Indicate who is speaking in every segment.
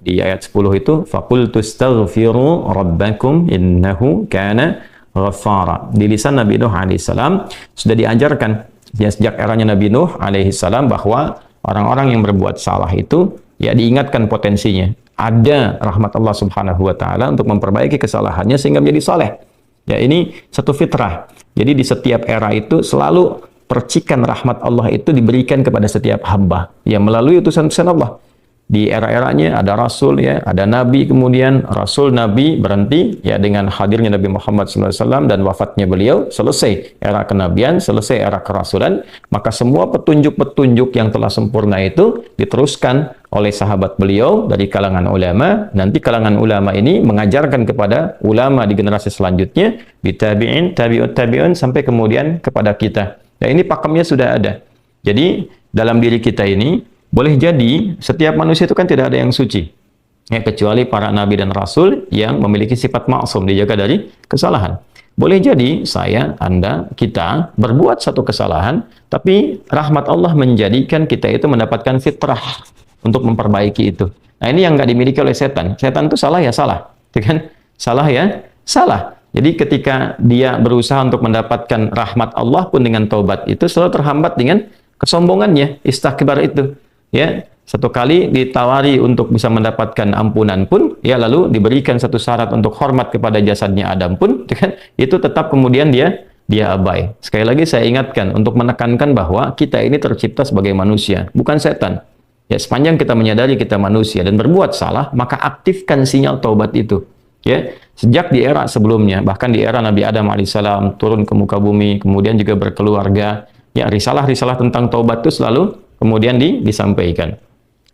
Speaker 1: Di ayat 10 itu faqultu astaghfiru rabbakum innahu kana ghaffara. Di lisan Nabi Nuh alaihissalam sudah diajarkan ya, sejak eranya Nabi Nuh alaihissalam bahwa orang-orang yang berbuat salah itu ya diingatkan potensinya. Ada rahmat Allah Subhanahu wa taala untuk memperbaiki kesalahannya sehingga menjadi saleh. Ya, ini satu fitrah. Jadi di setiap era itu selalu percikan rahmat Allah itu diberikan kepada setiap hamba ya melalui utusan-utusan Allah. Di era-eranya ada rasul ya, ada nabi, kemudian rasul nabi berhenti ya dengan hadirnya Nabi Muhammad SAW dan wafatnya beliau, selesai era kenabian, selesai era kerasulan, maka semua petunjuk-petunjuk yang telah sempurna itu diteruskan oleh sahabat beliau dari kalangan ulama. Nanti kalangan ulama ini mengajarkan kepada ulama di generasi selanjutnya, di tabi'in, tabi'ut tabi'un, sampai kemudian kepada kita. Ya, ini pakemnya sudah ada. Jadi dalam diri kita ini boleh jadi setiap manusia itu kan tidak ada yang suci ya, kecuali para nabi dan rasul yang memiliki sifat maksum, dijaga dari kesalahan. Boleh jadi saya, Anda, kita berbuat satu kesalahan, tapi rahmat Allah menjadikan kita itu mendapatkan fitrah untuk memperbaiki itu. Nah, ini yang nggak dimiliki oleh setan. Setan itu salah ya salah, kan? Salah ya salah. Jadi ketika dia berusaha untuk mendapatkan rahmat Allah pun dengan taubat itu selalu terhambat dengan kesombongannya, istakbar itu. Ya, satu kali ditawari untuk bisa mendapatkan ampunan pun, ya lalu diberikan satu syarat untuk hormat kepada jasadnya Adam pun, kan, itu tetap kemudian dia abai. Sekali lagi saya ingatkan untuk menekankan bahwa kita ini tercipta sebagai manusia, bukan setan. Ya, sepanjang kita menyadari kita manusia dan berbuat salah, maka aktifkan sinyal taubat itu. Ya, sejak di era sebelumnya, bahkan di era Nabi Adam alaihissalam turun ke muka bumi, kemudian juga berkeluarga, ya risalah-risalah tentang taubat itu selalu kemudian disampaikan.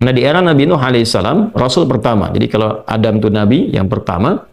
Speaker 1: Nah, di era Nabi Nuh alaihissalam, rasul pertama. Jadi kalau Adam itu nabi yang pertama,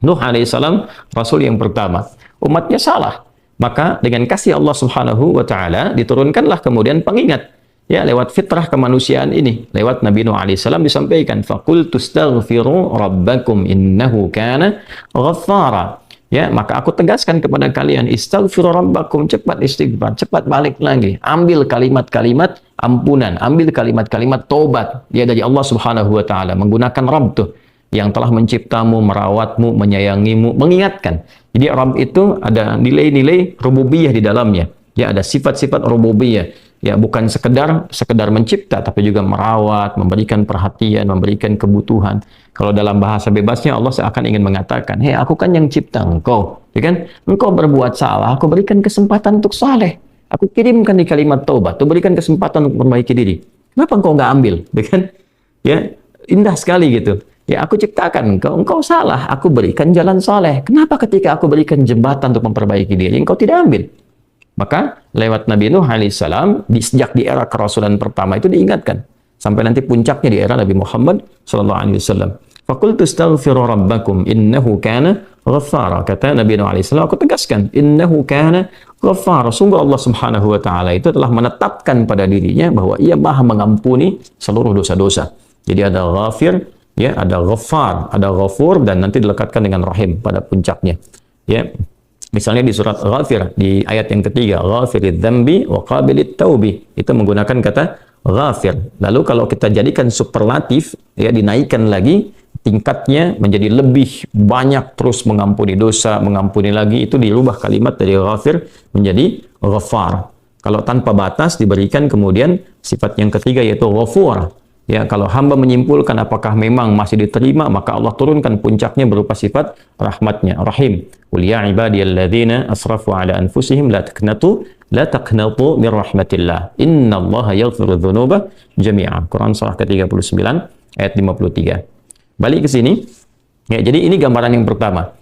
Speaker 1: Nuh alaihissalam rasul yang pertama. Umatnya salah. Maka dengan kasih Allah Subhanahu wa taala diturunkanlah kemudian pengingat. Ya, lewat fitrah kemanusiaan ini, lewat Nabi Nuh alaihissalam disampaikan, faqultu astaghfiru rabbakum innahu kana ghaffara. Ya, maka aku tegaskan kepada kalian, istaghfiru rabbakum, cepat istighfar, cepat balik lagi, ambil kalimat-kalimat ampunan, ambil kalimat-kalimat taubat ya dari Allah Subhanahu wa taala, menggunakan Rabb tuh yang telah menciptamu, merawatmu, menyayangimu, mengingatkan. Jadi Rabb itu ada nilai-nilai rububiyah di dalamnya. Ya, ada sifat-sifat rububiyah. Ya, bukan sekedar mencipta, tapi juga merawat, memberikan perhatian, memberikan kebutuhan. Kalau dalam bahasa bebasnya Allah seakan ingin mengatakan, hei, aku kan yang cipta engkau, ya kan? Engkau berbuat salah, aku berikan kesempatan untuk saleh. Aku kirimkan di kalimat taubat, aku berikan kesempatan untuk memperbaiki diri. Kenapa engkau nggak ambil, ya kan? Ya, indah sekali gitu. Ya, aku ciptakan engkau salah, aku berikan jalan saleh. Kenapa ketika aku berikan jembatan untuk memperbaiki diri, engkau tidak ambil? Maka lewat Nabi Nuh alaihissalam sejak di era kerasulan pertama itu diingatkan sampai nanti puncaknya di era Nabi Muhammad sallallahu alaihi wasallam. Faqultu astaghfiru rabbakum innahu kana ghaffara. Kata Nabi Nuh alaihissalam, aku tegaskan innahu kana ghaffara. Sungguh Allah Subhanahu wa taala itu telah menetapkan pada dirinya bahwa Ia Maha mengampuni seluruh dosa-dosa. Jadi ada ghafir, ya, ada ghaffar, ada ghafur, dan nanti dilekatkan dengan rahim pada puncaknya. Ya. Misalnya di surat Ghafir, di ayat yang ketiga, Ghafiridz dzambi wa qabilit taubi, itu menggunakan kata ghafir. Lalu kalau kita jadikan superlatif, ya, dinaikkan lagi tingkatnya menjadi lebih banyak, terus mengampuni dosa, mengampuni lagi, itu dirubah kalimat dari ghafir menjadi ghaffar. Kalau tanpa batas diberikan kemudian sifat yang ketiga yaitu ghafur. Ya, kalau hamba menyimpulkan apakah memang masih diterima, maka Allah turunkan puncaknya berupa sifat rahmatnya, rahim. Qul ya ibadiyalladzina asrafu ala anfusihim la taqnatu min rahmatillah. Innallaha yaghfiru dzunuba jami'a. Quran surah ke-39 ayat 53. Balik ke sini. Ya, jadi ini gambaran yang pertama.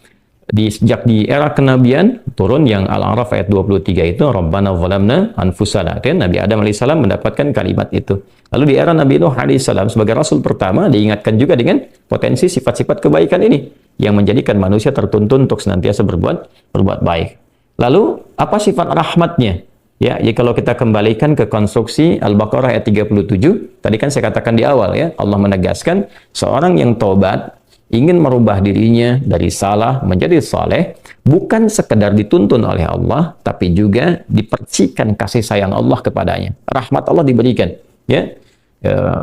Speaker 1: Sejak di era kenabian turun yang Al-A'raf ayat 23 itu Rabbana zalamna anfusana, kan Nabi Adam alaihissalam mendapatkan kalimat itu. Lalu di era Nabi Nuh alaihissalam sebagai rasul pertama diingatkan juga dengan potensi sifat-sifat kebaikan ini yang menjadikan manusia tertuntun untuk senantiasa berbuat baik. Lalu apa sifat rahmatnya? Ya, kalau kita kembalikan ke konstruksi Al-Baqarah ayat 37, tadi kan saya katakan di awal ya, Allah menegaskan seorang yang taubat ingin merubah dirinya dari salah menjadi saleh, bukan sekedar dituntun oleh Allah, tapi juga dipercikan kasih sayang Allah kepadanya. Rahmat Allah diberikan. Ya,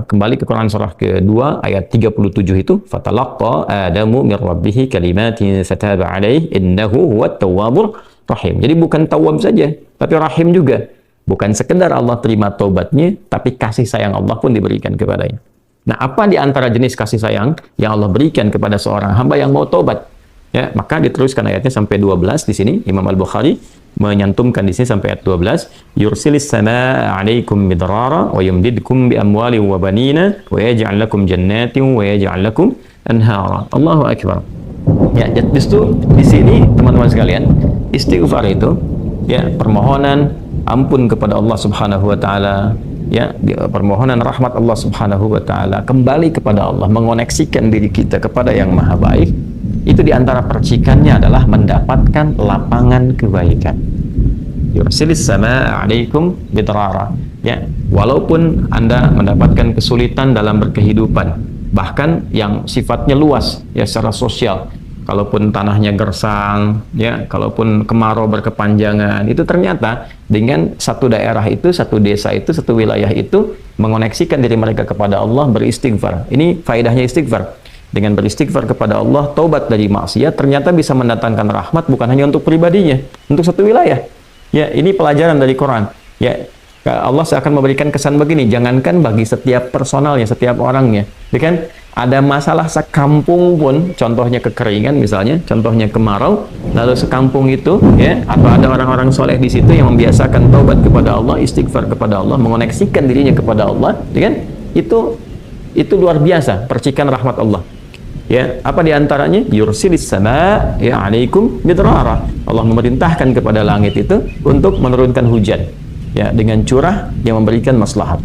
Speaker 1: kembali ke Quran surah kedua ayat 37 itu, fatalaqqa Adamu min rabbih kalimatin fataba alaihi innahu huwat tawwabur rahim. Jadi bukan tawwab saja, tapi rahim juga. Bukan sekedar Allah terima taubatnya, tapi kasih sayang Allah pun diberikan kepadanya. Nah, apa di antara jenis kasih sayang yang Allah berikan kepada seorang hamba yang mau taubat? Ya, maka diteruskan ayatnya sampai 12 di sini. Imam Al-Bukhari menyantumkan di sini sampai ayat 12. Yursilis samaa 'alaikum midrara wa yumdidkum bi amwalin wa banina wa yaj'al lakum jannatin wa yaj'al lakum anhara. Allahu akbar. Ya, justru di sini teman-teman sekalian, istighfar itu ya permohonan ampun kepada Allah Subhanahu wa taala, ya, permohonan rahmat Allah Subhanahu wa taala, kembali kepada Allah, mengoneksikan diri kita kepada yang maha baik. Itu diantara percikannya adalah mendapatkan lapangan kebaikan. Yursilis samaa 'alaikum bidrara. Ya, walaupun Anda mendapatkan kesulitan dalam berkehidupan, bahkan yang sifatnya luas ya secara sosial. Kalaupun tanahnya gersang, ya, kalaupun kemarau berkepanjangan, itu ternyata dengan satu daerah itu, satu desa itu, satu wilayah itu mengoneksikan diri mereka kepada Allah, beristighfar. Ini faedahnya istighfar. Dengan beristighfar kepada Allah, taubat dari maksiat, ternyata bisa mendatangkan rahmat bukan hanya untuk pribadinya, untuk satu wilayah. Ya, ini pelajaran dari Quran. Ya, Allah akan memberikan kesan begini, jangankan bagi setiap personalnya, setiap orangnya. Ya kan? Ada masalah sekampung pun, contohnya kekeringan misalnya, contohnya kemarau, lalu sekampung itu, ya, atau ada orang-orang soleh di situ yang membiasakan taubat kepada Allah, istighfar kepada Allah, mengoneksikan dirinya kepada Allah, ya kan? Itu luar biasa, percikan rahmat Allah. Ya, apa diantaranya? Yursilis sama ya 'alaikum bidrara. Allah memerintahkan kepada langit itu untuk menurunkan hujan, ya, dengan curah yang memberikan maslahat.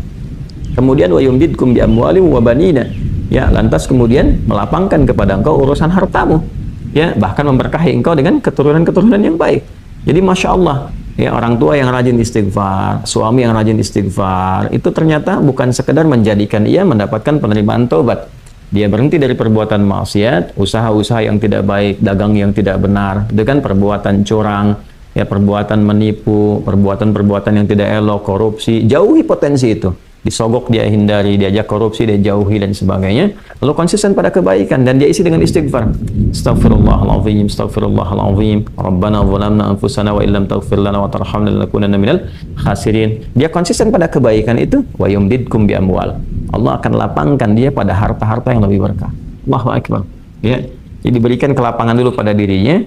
Speaker 1: Kemudian wa yumdidkum bi amwalin wa banina. Ya, lantas kemudian melapangkan kepada engkau urusan hartamu, ya, bahkan memberkahi engkau dengan keturunan-keturunan yang baik. Jadi masya Allah, ya, orang tua yang rajin istighfar, suami yang rajin istighfar, itu ternyata bukan sekedar menjadikan ia mendapatkan penerimaan taubat. Dia berhenti dari perbuatan maksiat, usaha-usaha yang tidak baik, dagang yang tidak benar, itu kan perbuatan curang, ya, perbuatan menipu, perbuatan-perbuatan yang tidak elok, korupsi, jauhi potensi itu. Disogok dia hindari, diajak korupsi dia jauhi dan sebagainya. Lalu konsisten pada kebaikan dan dia isi dengan istighfar. Astaghfirullahalazim, astaghfirullahalazim. Rabbana zalamna anfusana wa illam taghfir lana wa tarhamna lanakunanna minal khasirin. Dia konsisten pada kebaikan itu, wa yumdidkum bi amwal. Allah akan lapangkan dia pada harta-harta yang lebih berkah. Allahu akbar. Ya. Jadi diberikan kelapangan dulu pada dirinya,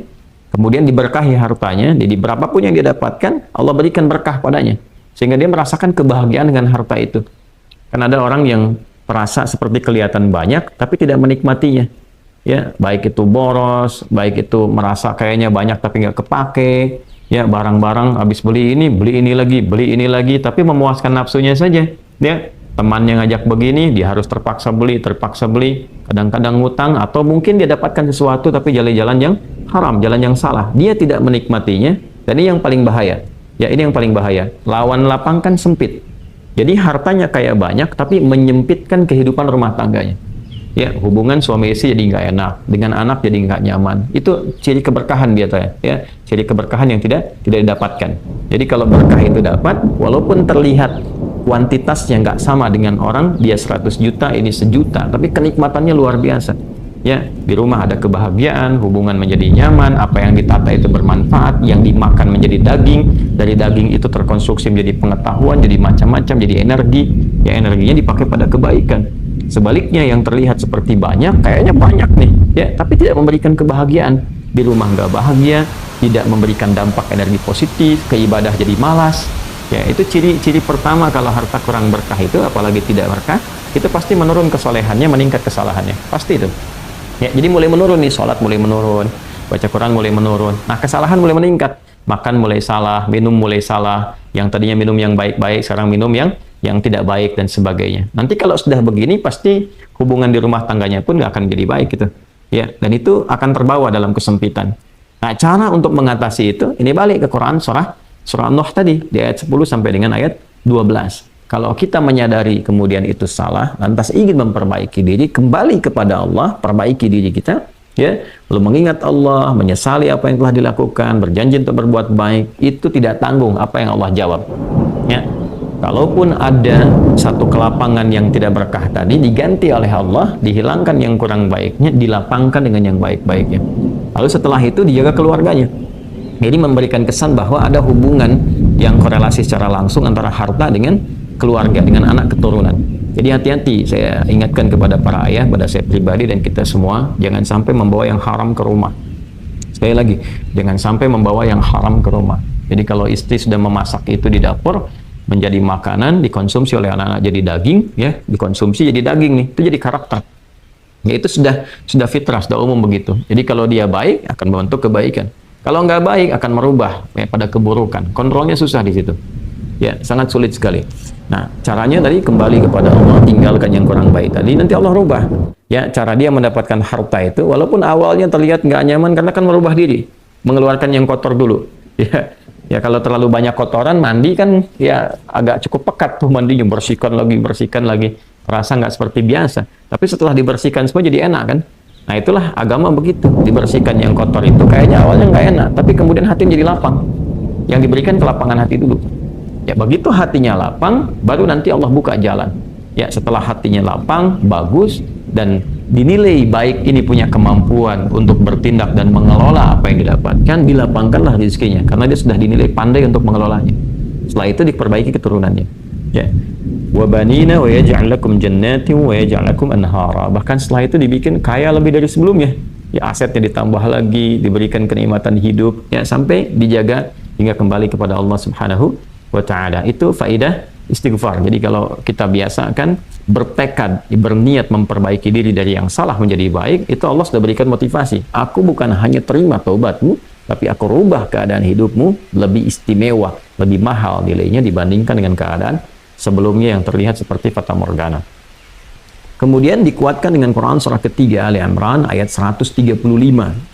Speaker 1: kemudian diberkahi hartanya. Jadi berapapun yang dia dapatkan, Allah berikan berkah padanya. Sehingga dia merasakan kebahagiaan dengan harta itu. Karena ada orang yang merasa seperti kelihatan banyak, tapi tidak menikmatinya. Ya, baik itu boros, baik itu merasa kayaknya banyak tapi nggak kepake. Ya, barang-barang habis beli ini lagi, tapi memuaskan nafsunya saja. Ya, temannya ngajak begini, dia harus terpaksa beli. Kadang-kadang ngutang, atau mungkin dia dapatkan sesuatu tapi jalan-jalan yang haram, jalan yang salah. Dia tidak menikmatinya, dan ini yang paling bahaya. Ya, ini yang paling bahaya. Lawan lapang kan sempit. Jadi hartanya kayak banyak, tapi menyempitkan kehidupan rumah tangganya. Ya, hubungan suami istri jadi nggak enak, dengan anak jadi nggak nyaman. Itu ciri keberkahan biasanya. Ya, ciri keberkahan yang tidak didapatkan. Jadi kalau berkah itu dapat, walaupun terlihat kuantitasnya nggak sama dengan orang, dia 100 juta, ini 1 juta, tapi kenikmatannya luar biasa. Ya, di rumah ada kebahagiaan, hubungan menjadi nyaman, apa yang ditata itu bermanfaat, yang dimakan menjadi daging, dari daging itu terkonstruksi menjadi pengetahuan, jadi macam-macam, jadi energi, ya, energinya dipakai pada kebaikan. Sebaliknya yang terlihat seperti banyak, kayaknya banyak nih, ya, tapi tidak memberikan kebahagiaan. Di rumah nggak bahagia, tidak memberikan dampak energi positif, keibadah jadi malas. Ya, itu ciri pertama kalau harta kurang berkah itu, apalagi tidak berkah, itu pasti menurun kesolehannya, meningkat kesalahannya, pasti itu. Ya, jadi mulai menurun nih, sholat mulai menurun, baca Quran mulai menurun, nah kesalahan mulai meningkat, makan mulai salah, minum mulai salah, yang tadinya minum yang baik-baik, sekarang minum yang tidak baik dan sebagainya. Nanti kalau sudah begini, pasti hubungan di rumah tangganya pun nggak akan jadi baik gitu. Ya, dan itu akan terbawa dalam kesempitan. Nah, cara untuk mengatasi itu, ini balik ke Quran surah Nuh tadi, di ayat 10 sampai dengan ayat 12. Kalau kita menyadari kemudian itu salah, lantas ingin memperbaiki diri, kembali kepada Allah, perbaiki diri kita, ya, lalu mengingat Allah, menyesali apa yang telah dilakukan, berjanji untuk berbuat baik, itu tidak tanggung apa yang Allah jawab. Ya, Kalaupun ada satu kelapangan yang tidak berkah tadi, diganti oleh Allah, dihilangkan yang kurang baiknya, dilapangkan dengan yang baik-baiknya. Lalu setelah itu dijaga keluarganya. Jadi memberikan kesan bahwa ada hubungan yang korelasi secara langsung antara harta dengan keluarga, dengan anak keturunan. Jadi hati-hati, saya ingatkan kepada para ayah, pada saya pribadi dan kita semua, jangan sampai membawa yang haram ke rumah. Sekali lagi, jangan sampai membawa yang haram ke rumah. Jadi kalau istri sudah memasak itu di dapur, menjadi makanan, dikonsumsi oleh anak-anak jadi daging, ya, dikonsumsi jadi daging nih, itu jadi karakter. Ya, itu sudah fitrah, sudah umum begitu. Jadi kalau dia baik, akan membentuk kebaikan. Kalau nggak baik, akan merubah ya, pada keburukan. Kontrolnya susah di situ. Ya, sangat sulit sekali. Nah, caranya tadi kembali kepada Allah, tinggalkan yang kurang baik tadi, nanti Allah rubah. Ya, cara dia mendapatkan harta itu, walaupun awalnya terlihat nggak nyaman, karena kan merubah diri, mengeluarkan yang kotor dulu. Ya, ya kalau terlalu banyak kotoran, mandi kan ya agak cukup pekat tuh mandinya, bersihkan lagi, rasa nggak seperti biasa. Tapi setelah dibersihkan semua jadi enak kan? Nah itulah agama begitu, dibersihkan yang kotor itu kayaknya awalnya nggak enak, tapi kemudian hati jadi lapang. Yang diberikan kelapangan hati dulu. Ya begitu hatinya lapang, baru nanti Allah buka jalan. Ya setelah hatinya lapang, bagus, dan dinilai baik ini punya kemampuan untuk bertindak dan mengelola apa yang didapatkan, dilapangkanlah rezekinya karena dia sudah dinilai pandai untuk mengelolanya. Setelah itu diperbaiki keturunannya. Ya. Wa banina wa yaj'al lakum jannatin wa yaj'al lakum anhara. Bahkan setelah itu dibikin kaya lebih dari sebelumnya. Ya asetnya ditambah lagi, diberikan kenikmatan hidup, ya sampai dijaga hingga kembali kepada Allah Subhanahu wa taala. Itu faidah istighfar. Jadi kalau kita biasakan bertekad, berniat memperbaiki diri dari yang salah menjadi baik, itu Allah sudah berikan motivasi. Aku bukan hanya terima taubatmu, tapi aku rubah keadaan hidupmu lebih istimewa, lebih mahal nilainya dibandingkan dengan keadaan sebelumnya yang terlihat seperti fata morgana. Kemudian dikuatkan dengan Quran surah ketiga Ali Imran ayat 135,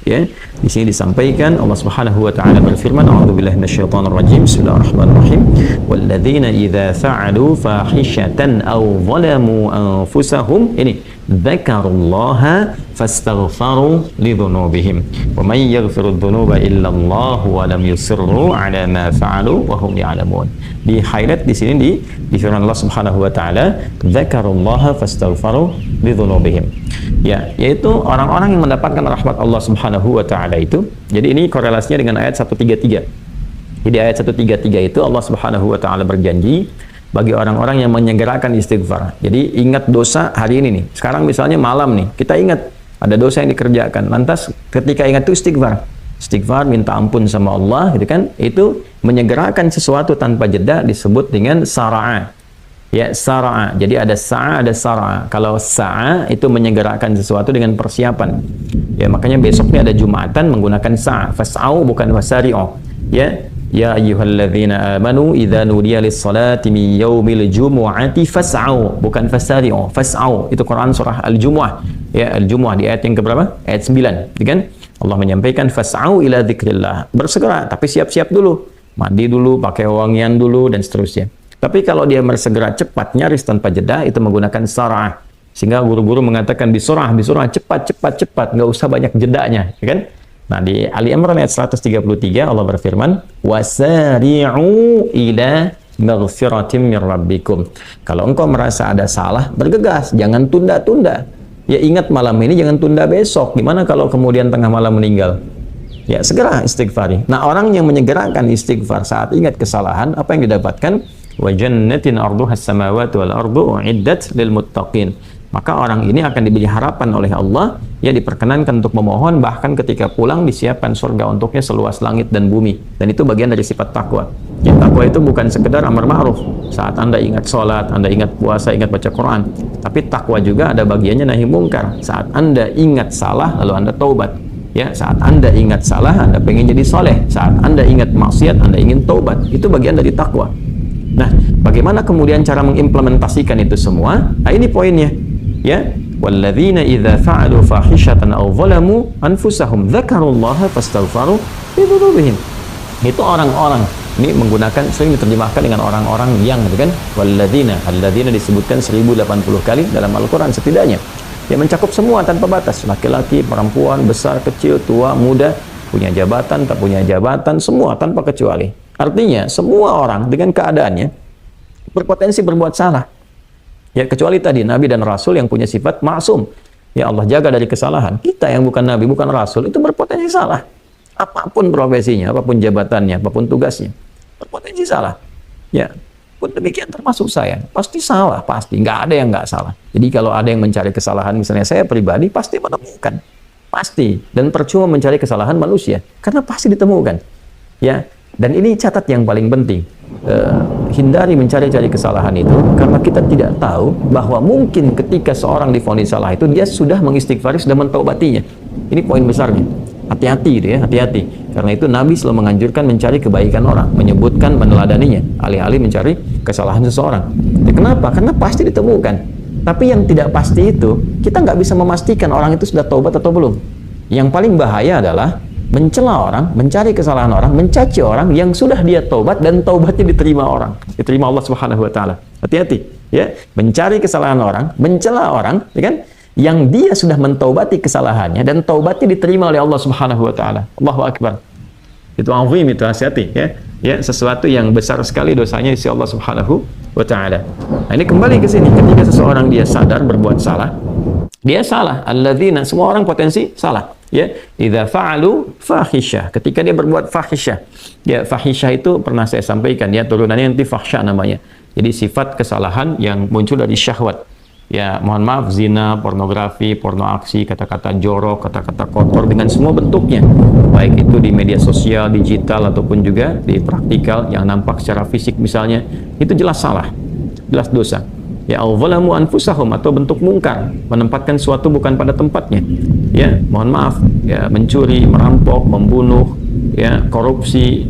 Speaker 1: ya. Di sini disampaikan Allah Subhanahu wa taala berfirman, a'udzubillahi minasyaitonir rajim. Bismillahirrahmanirrahim. Walladzina idza fa'alu fahishatan aw zalamu anfusahum ini dzakarullaha fastaghfaru lidzunubihim wa may yaghfiru dzunuba illa Allah wa lam yusirru ala ma fa'alu wa hum ya'lamun. Di highlight di sini di firman Allah Subhanahu wa taala, dzakarullaha fastaghfaru lidzunubihim. Ya, yaitu orang-orang yang mendapatkan rahmat Allah Subhanahu wa taala itu. Jadi ini korelasinya dengan ayat 133. Jadi ayat 133 itu Allah Subhanahu wa taala berjanji bagi orang-orang yang menyegerakan istighfar. Jadi ingat dosa hari ini nih. Sekarang misalnya malam nih, kita ingat ada dosa yang dikerjakan. Lantas ketika ingat itu istighfar. Istighfar, minta ampun sama Allah, gitu kan? Itu menyegerakan sesuatu tanpa jeda disebut dengan sara'a. Ya, sara'a. Jadi ada sa'a, ada sara'a. Kalau sa'a itu menyegerakan sesuatu dengan persiapan. Ya, makanya besoknya ada Jumatan menggunakan sa'a. Fas'au bukan wasari'u. Ya. Ya ayyuhalladzina amanu idza nudiya lis-salati min yaumil jumu'ati fas'au, bukan fasari'u, fas'au. Itu Quran surah Al-Jumu'ah. Ya, Al-Jumu'ah di ayat yang keberapa? Ayat 9, gitu kan? Allah menyampaikan fas'au ila dzikrillah. Bersegera, tapi siap-siap dulu. Mandi dulu, pakai wangian dulu dan seterusnya. Tapi kalau dia bersegera cepat, nyaris tanpa jeda, itu menggunakan sarah. Sehingga guru-guru mengatakan bisurah, cepat, nggak usah banyak jedanya, ya kan? Nah, di Ali Imran ayat 133 Allah berfirman, wasari'u ila maghfiratin min rabbikum. Kalau engkau merasa ada salah, bergegas, jangan tunda-tunda. Ya ingat malam ini, jangan tunda besok. Gimana kalau kemudian tengah malam meninggal? Ya segera istighfari. Nah, orang yang menyegerakan istighfar saat ingat kesalahan, apa yang didapatkan? Wa jannatin arduhas samawati wal ardu uiddat lil muttaqin. Maka orang ini akan diberi harapan oleh Allah, ya diperkenankan untuk memohon, bahkan ketika pulang disiapkan surga untuknya seluas langit dan bumi. Dan itu bagian dari sifat takwa. Ya, takwa itu bukan sekedar amar ma'ruf. Saat Anda ingat sholat, Anda ingat puasa, ingat baca Quran. Tapi takwa juga ada bagiannya nahi mungkar. Saat Anda ingat salah, lalu Anda taubat. Ya, saat Anda ingat salah, Anda pengen jadi soleh. Saat Anda ingat maksiat, Anda ingin taubat. Itu bagian dari takwa. Nah, bagaimana kemudian cara mengimplementasikan itu semua? Nah, ini poinnya. Ya, walladzina idza fa'alu fahishatan aw zalamu anfusahum dzakarullaha fastaghfaru lidzunubihim. Itu orang-orang. Ini menggunakan, sering diterjemahkan dengan orang-orang yang, gitu kan? Walladzina, alladzina disebutkan 1080 kali dalam Al-Qur'an setidaknya. Ya mencakup semua tanpa batas, laki-laki, perempuan, besar, kecil, tua, muda, punya jabatan, tak punya jabatan, semua tanpa kecuali. Artinya semua orang dengan keadaannya berpotensi berbuat salah. Ya, kecuali tadi Nabi dan Rasul yang punya sifat maksum. Ya, Allah jaga dari kesalahan. Kita yang bukan Nabi, bukan Rasul, itu berpotensi salah. Apapun profesinya, apapun jabatannya, apapun tugasnya, berpotensi salah. Ya, pun demikian termasuk saya. Pasti salah, pasti. Nggak ada yang nggak salah. Jadi kalau ada yang mencari kesalahan, misalnya saya pribadi, pasti menemukan. Pasti. Dan percuma mencari kesalahan manusia. Karena pasti ditemukan. Ya. Dan ini catat yang paling penting. Hindari mencari-cari kesalahan itu. Karena kita tidak tahu bahwa mungkin ketika seorang divonis salah itu, dia sudah mengistighfari, sudah mentaubatinya. Ini poin besarnya. Hati-hati gitu ya, hati-hati. Karena itu Nabi selalu menganjurkan mencari kebaikan orang, menyebutkan, meneladaninya, alih-alih mencari kesalahan seseorang. Ya, kenapa? Karena pasti ditemukan. Tapi yang tidak pasti itu, kita nggak bisa memastikan orang itu sudah taubat atau belum. Yang paling bahaya adalah mencela orang, mencari kesalahan orang, mencaci orang yang sudah dia taubat dan taubatnya diterima orang, diterima Allah Subhanahu wa taala. Hati-hati, ya. Mencari kesalahan orang, mencela orang, ya kan? Yang dia sudah mentaubati kesalahannya dan taubatnya diterima oleh Allah Subhanahu wa taala. Allahu akbar. Itu azim, itu hati-hati ya. Ya, sesuatu yang besar sekali dosanya isi Allah Subhanahu wa taala. Nah, ini kembali ke sini, ketika seseorang dia sadar berbuat salah, dia salah. Alladzina, semua orang potensi salah. Ya, idza fa'alu fahisyah, ketika dia berbuat fahisyah. Ya, fahisyah itu pernah saya sampaikan ya, turunannya nanti fahsya namanya. Jadi sifat kesalahan yang muncul dari syahwat. Ya, mohon maaf, zina, pornografi, porno aksi, kata-kata jorok, kata-kata kotor dengan semua bentuknya. Baik itu di media sosial, digital, ataupun juga di praktikal yang nampak secara fisik misalnya, itu jelas salah, jelas dosa. Ya, al-zalamu anfusahum, atau bentuk mungkar, menempatkan suatu bukan pada tempatnya. Ya, mohon maaf, ya, mencuri, merampok, membunuh, ya, korupsi,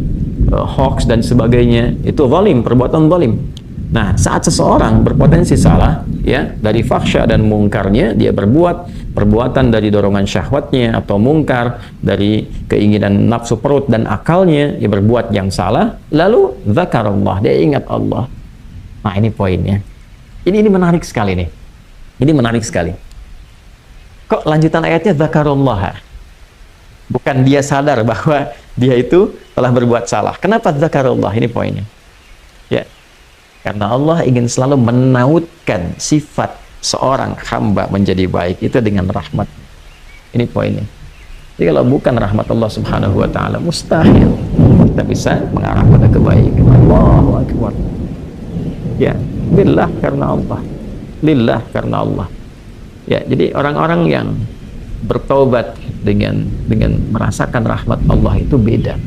Speaker 1: hoax dan sebagainya, itu zalim, perbuatan zalim. Nah, saat seseorang berpotensi salah, ya, dari fahsya dan mungkarnya, dia berbuat perbuatan dari dorongan syahwatnya atau mungkar, dari keinginan nafsu perut dan akalnya, dia berbuat yang salah, lalu zakarullah, dia ingat Allah. Nah, ini poinnya. Ini menarik sekali nih. Ini menarik sekali. Kok lanjutan ayatnya zakarullah? Bukan dia sadar bahwa dia itu telah berbuat salah. Kenapa zakarullah? Ini poinnya. Ya. Karena Allah ingin selalu menautkan sifat seorang hamba menjadi baik itu dengan rahmat. Ini poinnya. Jadi kalau bukan rahmat Allah Subhanahu wa taala, mustahil kita bisa mengarah pada kebaikan. Allahu akbar. Ya, lillah karena Allah. Lillah karena Allah. Ya, jadi orang-orang yang bertaubat dengan merasakan rahmat Allah itu beda.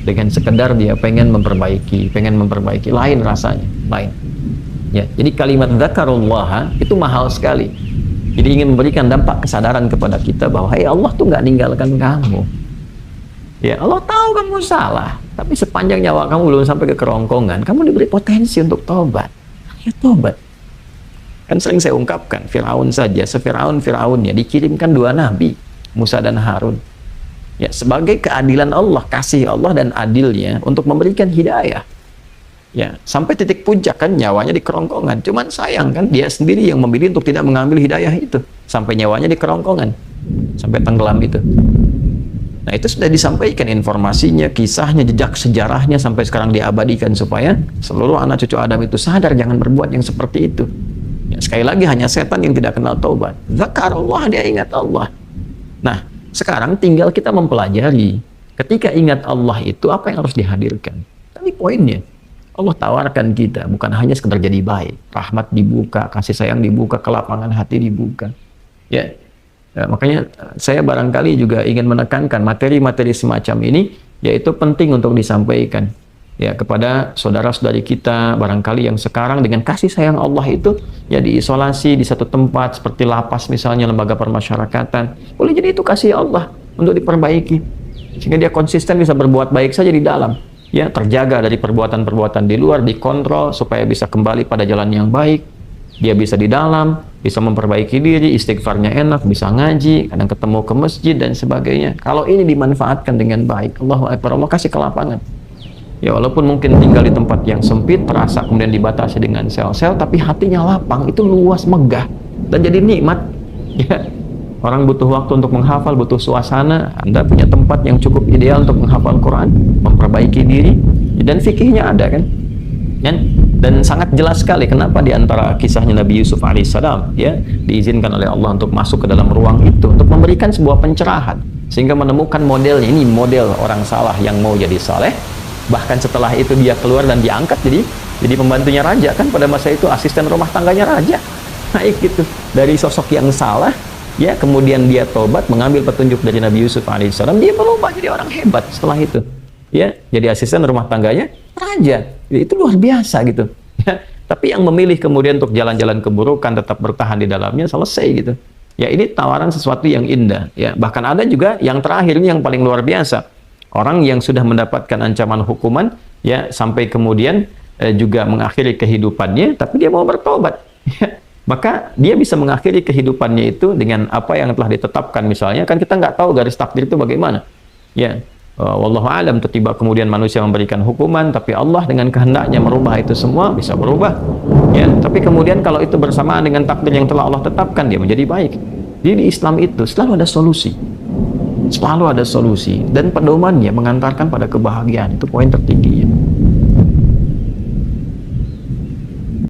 Speaker 1: Dengan sekedar dia pengen memperbaiki, lain rasanya, lain. Ya, jadi kalimat zakarullah itu mahal sekali. Jadi ingin memberikan dampak kesadaran kepada kita bahwa Allah tuh nggak ninggalkan kamu. Ya, Allah tahu kamu salah, tapi sepanjang nyawa kamu belum sampai ke kerongkongan, kamu diberi potensi untuk tobat. Ya, tobat. Kan sering saya ungkapkan, Firaun saja, Fir'aunnya dikirimkan 2 nabi, Musa dan Harun. Ya, sebagai keadilan Allah, kasih Allah dan adilnya untuk memberikan hidayah. Ya, sampai titik puncak kan nyawanya di kerongkongan. Cuman sayang kan dia sendiri yang memilih untuk tidak mengambil hidayah itu. Sampai nyawanya di kerongkongan. Sampai tenggelam itu. Nah, itu sudah disampaikan informasinya, kisahnya, jejak sejarahnya sampai sekarang diabadikan supaya seluruh anak cucu Adam itu sadar jangan berbuat yang seperti itu. Ya, sekali lagi hanya setan yang tidak kenal taubat. Zakarullah, dia ingat Allah. Nah, sekarang tinggal kita mempelajari ketika ingat Allah itu apa yang harus dihadirkan. Tapi poinnya Allah tawarkan kita bukan hanya sekedar jadi baik, rahmat dibuka, kasih sayang dibuka, kelapangan hati dibuka. Ya, makanya saya barangkali juga ingin menekankan materi-materi semacam ini, yaitu penting untuk disampaikan ya kepada saudara-saudari kita barangkali yang sekarang dengan kasih sayang Allah itu ya diisolasi di satu tempat seperti lapas misalnya, lembaga permasyarakatan. Boleh jadi itu kasih Allah untuk diperbaiki sehingga dia konsisten bisa berbuat baik saja di dalam, ya, terjaga dari perbuatan-perbuatan di luar, dikontrol supaya bisa kembali pada jalan yang baik. Dia bisa di dalam, bisa memperbaiki diri, istighfarnya enak, bisa ngaji, kadang ketemu ke masjid dan sebagainya. Kalau ini dimanfaatkan dengan baik, Allahu Akbar, Allah kasih kelapangan. Ya, walaupun mungkin tinggal di tempat yang sempit, terasa kemudian dibatasi dengan sel-sel, tapi hatinya lapang, itu luas, megah, dan jadi nikmat. Ya, orang butuh waktu untuk menghafal, butuh suasana. Anda punya tempat yang cukup ideal untuk menghafal Quran, memperbaiki diri, dan fikihnya ada kan. Dan sangat jelas sekali kenapa di antara kisahnya Nabi Yusuf alaihissalam ya diizinkan oleh Allah untuk masuk ke dalam ruang itu untuk memberikan sebuah pencerahan sehingga menemukan modelnya. Ini model orang salah yang mau jadi saleh. Bahkan setelah itu dia keluar dan diangkat jadi pembantunya raja, kan pada masa itu asisten rumah tangganya raja. Naik gitu dari sosok yang salah ya, kemudian dia tobat mengambil petunjuk dari Nabi Yusuf alaihissalam, dia berubah jadi orang hebat setelah itu ya, jadi asisten rumah tangganya raja. Itu luar biasa gitu ya. Tapi yang memilih kemudian untuk jalan-jalan keburukan tetap bertahan di dalamnya, selesai gitu ya. Ini tawaran sesuatu yang indah ya. Bahkan ada juga yang terakhir, ini yang paling luar biasa, orang yang sudah mendapatkan ancaman hukuman ya sampai kemudian juga mengakhiri kehidupannya, tapi dia mau bertobat ya. Maka dia bisa mengakhiri kehidupannya itu dengan apa yang telah ditetapkan. Misalnya kan kita nggak tahu garis takdir itu bagaimana ya, wallahu alam, tiba kemudian manusia memberikan hukuman, tapi Allah dengan kehendaknya merubah itu semua, bisa berubah ya. Tapi kemudian kalau itu bersamaan dengan takdir yang telah Allah tetapkan, dia menjadi baik. Jadi di Islam itu selalu ada solusi, selalu ada solusi, dan pedomannya mengantarkan pada kebahagiaan. Itu poin tertinggi ya.